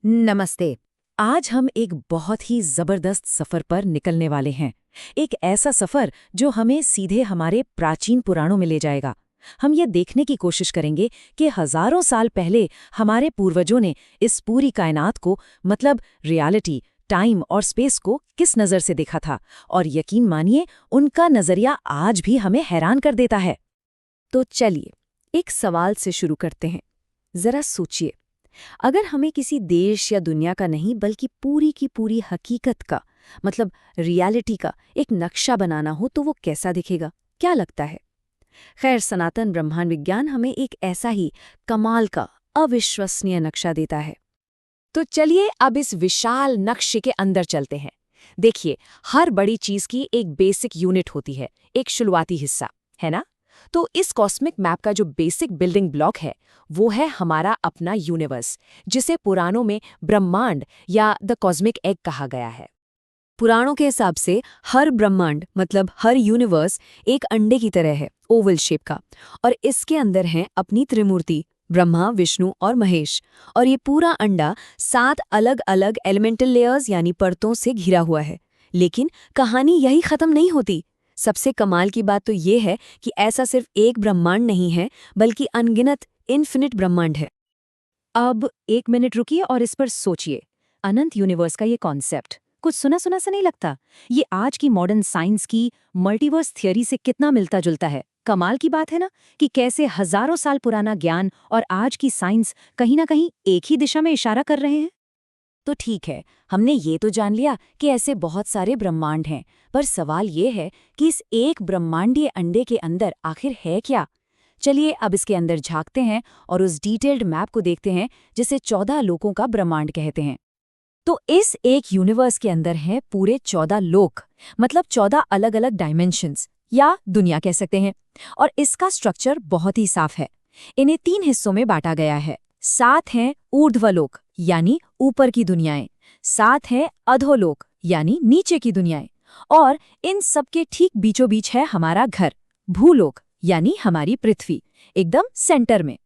नमस्ते। आज हम एक बहुत ही जबरदस्त सफर पर निकलने वाले हैं। एक ऐसा सफर जो हमें सीधे हमारे प्राचीन पुराणों में ले जाएगा। हम ये देखने की कोशिश करेंगे कि हजारों साल पहले हमारे पूर्वजों ने इस पूरी कायनात को, मतलब रियलिटी, टाइम और स्पेस को किस नज़र से देखा था। और यकीन मानिए, उनका नज़रिया आज भी हमें हैरान कर देता है। तो चलिए एक सवाल से शुरू करते हैं। जरा सोचिए, अगर हमें किसी देश या दुनिया का नहीं बल्कि पूरी की पूरी हकीकत का, मतलब रियलिटी का एक नक्शा बनाना हो तो वो कैसा दिखेगा? क्या लगता है? खैर, सनातन ब्रह्मांड विज्ञान हमें एक ऐसा ही कमाल का, अविश्वसनीय नक्शा देता है। तो चलिए अब इस विशाल नक्शे के अंदर चलते हैं। देखिए, हर बड़ी चीज की एक बेसिक यूनिट होती है, एक शुरुआती हिस्सा, है ना? तो इस कॉस्मिक मैप का जो बेसिक बिल्डिंग ब्लॉक है, वो है हमारा अपना यूनिवर्स, जिसे पुराणों में ब्रह्मांड या द कॉस्मिक एग कहा गया है। पुराणों के हिसाब से हर ब्रह्मांड, मतलब हर यूनिवर्स, एक अंडे की तरह है, ओवल शेप का। और इसके अंदर हैं अपनी त्रिमूर्ति, ब्रह्मा, विष्णु और महेश। और ये पूरा अंडा 7 अलग अलग एलिमेंटल लेयर्स यानी परतों से घिरा हुआ है। लेकिन कहानी यही खत्म नहीं होती। सबसे कमाल की बात तो ये है कि ऐसा सिर्फ एक ब्रह्मांड नहीं है, बल्कि अनगिनत इन्फिनिट ब्रह्मांड है। अब एक मिनट रुकिए और इस पर सोचिए। अनंत यूनिवर्स का ये कॉन्सेप्ट कुछ सुना सुना सा नहीं लगता? ये आज की मॉडर्न साइंस की मल्टीवर्स थियरी से कितना मिलता जुलता है। कमाल की बात है ना, कि कैसे हजारों साल पुराना ज्ञान और आज की साइंस कहीं ना कहीं एक ही दिशा में इशारा कर रहे हैं। तो ठीक है, हमने ये तो जान लिया कि ऐसे बहुत सारे ब्रह्मांड हैं, पर सवाल ये है कि इस एक ब्रह्मांडीय अंडे के अंदर आखिर है क्या। चलिए अब इसके अंदर झांकते हैं और उस डिटेल्ड मैप को देखते हैं, जिसे 14 लोकों का ब्रह्मांड कहते हैं। तो इस एक यूनिवर्स के अंदर हैं पूरे 14 लोक, मतलब 14 अलग अलग डायमेंशंस या दुनिया कह सकते हैं। और इसका स्ट्रक्चर बहुत ही साफ है। इन्हें 3 हिस्सों में बांटा गया है। 7 हैं ऊर्ध्वलोक यानी ऊपर की दुनियाएं, 7 हैं अधोलोक यानी नीचे की दुनियाएं, और इन सबके ठीक बीचों बीच है हमारा घर, भूलोक यानी हमारी पृथ्वी, एकदम सेंटर में।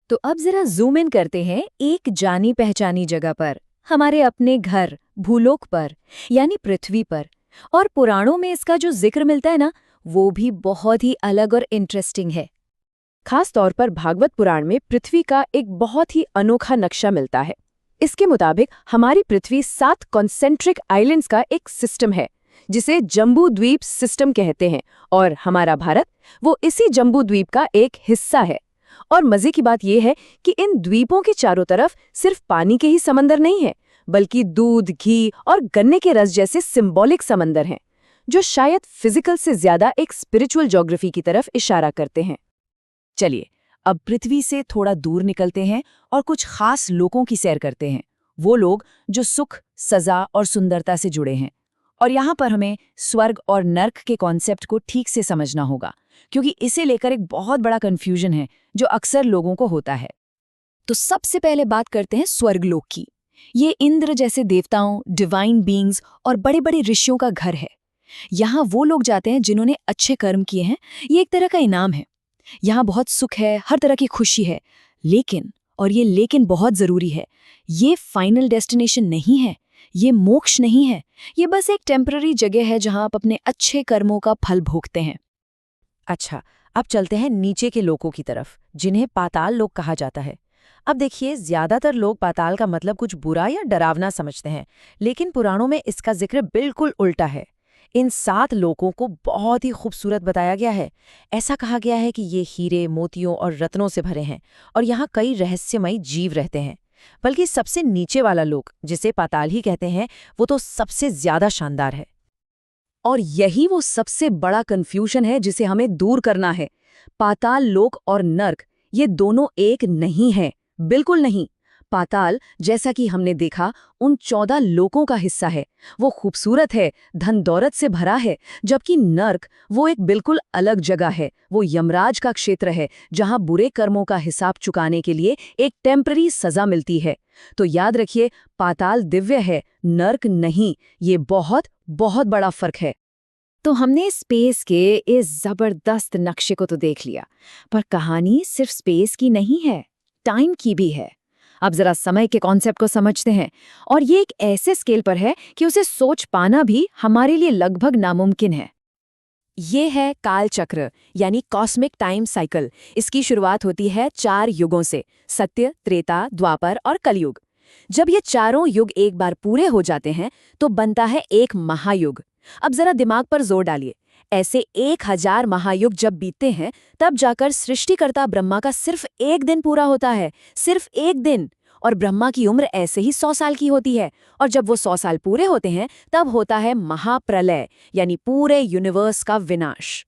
तो अब जरा जूम इन करते हैं एक जानी पहचानी जगह पर, हमारे अपने घर भूलोक पर, यानी पृथ्वी पर। और पुराणों में इसका जो जिक्र मिलता है ना, वो भी बहुत ही अलग और इंटरेस्टिंग है। खास तौर पर भागवत पुराण में पृथ्वी का एक बहुत ही अनोखा नक्शा मिलता है। इसके मुताबिक हमारी पृथ्वी 7 कॉन्सेंट्रिक आइलैंड्स का एक सिस्टम है, जिसे जम्बू द्वीप सिस्टम कहते हैं। और हमारा भारत वो इसी जम्बू द्वीप का एक हिस्सा है। और मजे की बात यह है कि इन द्वीपों के चारों तरफ सिर्फ पानी के ही समंदर नहीं है, बल्कि दूध, घी और गन्ने के रस जैसे सिंबॉलिक समंदर हैं, जो शायद फिजिकल से ज्यादा एक स्पिरिचुअल ज्योग्राफी की तरफ इशारा करते हैं। चलिए अब पृथ्वी से थोड़ा दूर निकलते हैं और कुछ खास लोगों की सैर करते हैं। वो लोग जो सुख, सजा और सुंदरता से जुड़े हैं। और यहाँ पर हमें स्वर्ग और नर्क के कॉन्सेप्ट को ठीक से समझना होगा, क्योंकि इसे लेकर एक बहुत बड़ा कंफ्यूजन है जो अक्सर लोगों को होता है। तो सबसे पहले बात करते हैं स्वर्गलोक की। ये इंद्र जैसे देवताओं, डिवाइन बीइंग्स और बड़े बड़े ऋषियों का घर है। यहाँ वो लोग जाते हैं जिन्होंने अच्छे कर्म किए हैं। ये एक तरह का इनाम है। यहाँ बहुत सुख है, हर तरह की खुशी है। लेकिन, और ये लेकिन बहुत जरूरी है, ये फाइनल डेस्टिनेशन नहीं है, ये मोक्ष नहीं है। ये बस एक टेम्पररी जगह है जहां आप अपने अच्छे कर्मों का फल भोगते हैं। अच्छा, अब चलते हैं नीचे के लोकों की तरफ, जिन्हें पाताल लोक कहा जाता है। अब देखिए, ज्यादातर लोग पाताल का मतलब कुछ बुरा या डरावना समझते हैं, लेकिन पुराणों में इसका जिक्र बिल्कुल उल्टा है। इन 7 लोकों को बहुत ही खूबसूरत बताया गया है। ऐसा कहा गया है कि ये हीरे, मोतियों और रत्नों से भरे हैं, और यहाँ कई रहस्यमयी जीव रहते हैं। बल्कि सबसे नीचे वाला लोक, जिसे पाताल ही कहते हैं, वो तो सबसे ज्यादा शानदार है। और यही वो सबसे बड़ा कंफ्यूजन है जिसे हमें दूर करना है। पाताल लोक और नर्क, ये दोनों एक नहीं है, बिल्कुल नहीं। पाताल, जैसा कि हमने देखा, उन 14 लोकों का हिस्सा है। वो खूबसूरत है, धन दौलत से भरा है। जबकि नर्क वो एक बिल्कुल अलग जगह है। वो यमराज का क्षेत्र है, जहां बुरे कर्मों का हिसाब चुकाने के लिए एक टेम्पररी सजा मिलती है। तो याद रखिए, पाताल दिव्य है, नर्क नहीं। ये बहुत बहुत बड़ा फर्क है। तो हमने स्पेस के इस जबरदस्त नक्शे को तो देख लिया, पर कहानी सिर्फ स्पेस की नहीं है, टाइम की भी है। अब जरा समय के कॉन्सेप्ट को समझते हैं, और ये एक ऐसे स्केल पर है कि उसे सोच पाना भी हमारे लिए लगभग नामुमकिन है। ये है काल चक्र यानी कॉस्मिक टाइम साइकिल। इसकी शुरुआत होती है 4 युगों से, सत्य, त्रेता, द्वापर और कलयुग। जब ये चारों युग एक बार पूरे हो जाते हैं तो बनता है एक महायुग। अब जरा दिमाग पर जोर डालिए, ऐसे 1000 महायुग जब बीतते हैं तब जाकर सृष्टिकर्ता ब्रह्मा का सिर्फ एक दिन पूरा होता है, सिर्फ एक दिन। और ब्रह्मा की उम्र ऐसे ही 100 साल की होती है, और जब वो 100 साल पूरे होते हैं तब होता है महाप्रलय, यानी पूरे यूनिवर्स का विनाश।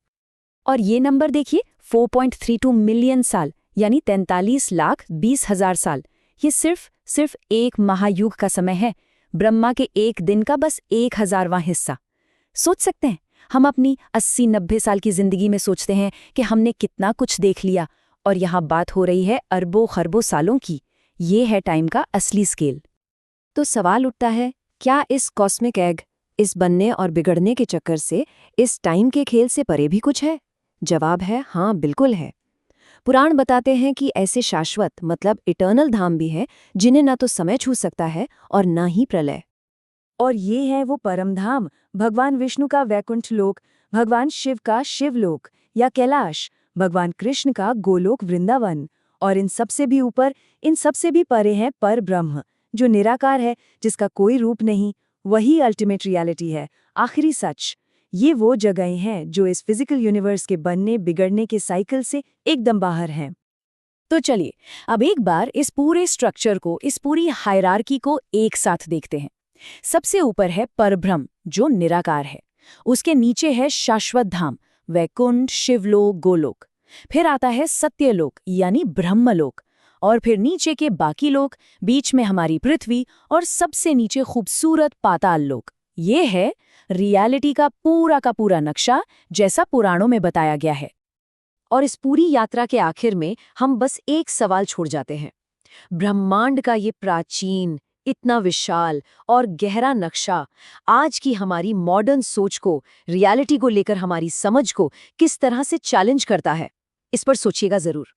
और ये नंबर देखिए, 4.32 मिलियन साल यानी 43,20,000 साल। ये सिर्फ एक महायुग का समय है, ब्रह्मा के एक दिन का बस 1000वां हिस्सा। सोच सकते हैं, हम अपनी 80-90 साल की जिंदगी में सोचते हैं कि हमने कितना कुछ देख लिया, और यहाँ बात हो रही है अरबों खरबों सालों की। ये है टाइम का असली स्केल। तो सवाल उठता है, क्या इस कॉस्मिक एग, इस बनने और बिगड़ने के चक्कर से, इस टाइम के खेल से परे भी कुछ है? जवाब है हाँ, बिल्कुल है। पुराण बताते हैं कि ऐसे शाश्वत मतलब इटर्नल धाम भी हैं जिन्हें ना तो समय छू सकता है और ना ही प्रलय। और ये है वो परम धाम, भगवान विष्णु का वैकुंठ लोक, भगवान शिव का शिवलोक या कैलाश, भगवान कृष्ण का गोलोक वृंदावन। और इन सबसे भी ऊपर, इन सबसे भी परे है पर ब्रह्म, जो निराकार है, जिसका कोई रूप नहीं। वही अल्टीमेट रियलिटी है, आखिरी सच। ये वो जगहें हैं जो इस फिजिकल यूनिवर्स के बनने बिगड़ने के साइकिल से एकदम बाहर हैं। तो चलिए अब एक बार इस पूरे स्ट्रक्चर को, इस पूरी हायरार्की को एक साथ देखते हैं। सबसे ऊपर है परब्रह्म जो निराकार है, उसके नीचे है शाश्वत धाम, वैकुंठ, शिवलोक, गोलोक। फिर आता है सत्यलोक यानी ब्रह्मलोक, और फिर नीचे के बाकी लोक, बीच में हमारी पृथ्वी, और सबसे नीचे खूबसूरत पाताल लोक। ये है रियलिटी का पूरा नक्शा जैसा पुराणों में बताया गया है। और इस पूरी यात्रा के आखिर में हम बस एक सवाल छोड़ जाते हैं। ब्रह्मांड का ये प्राचीन, इतना विशाल और गहरा नक्शा आज की हमारी मॉडर्न सोच को, रियलिटी को लेकर हमारी समझ को किस तरह से चैलेंज करता है? इस पर सोचिएगा जरूर।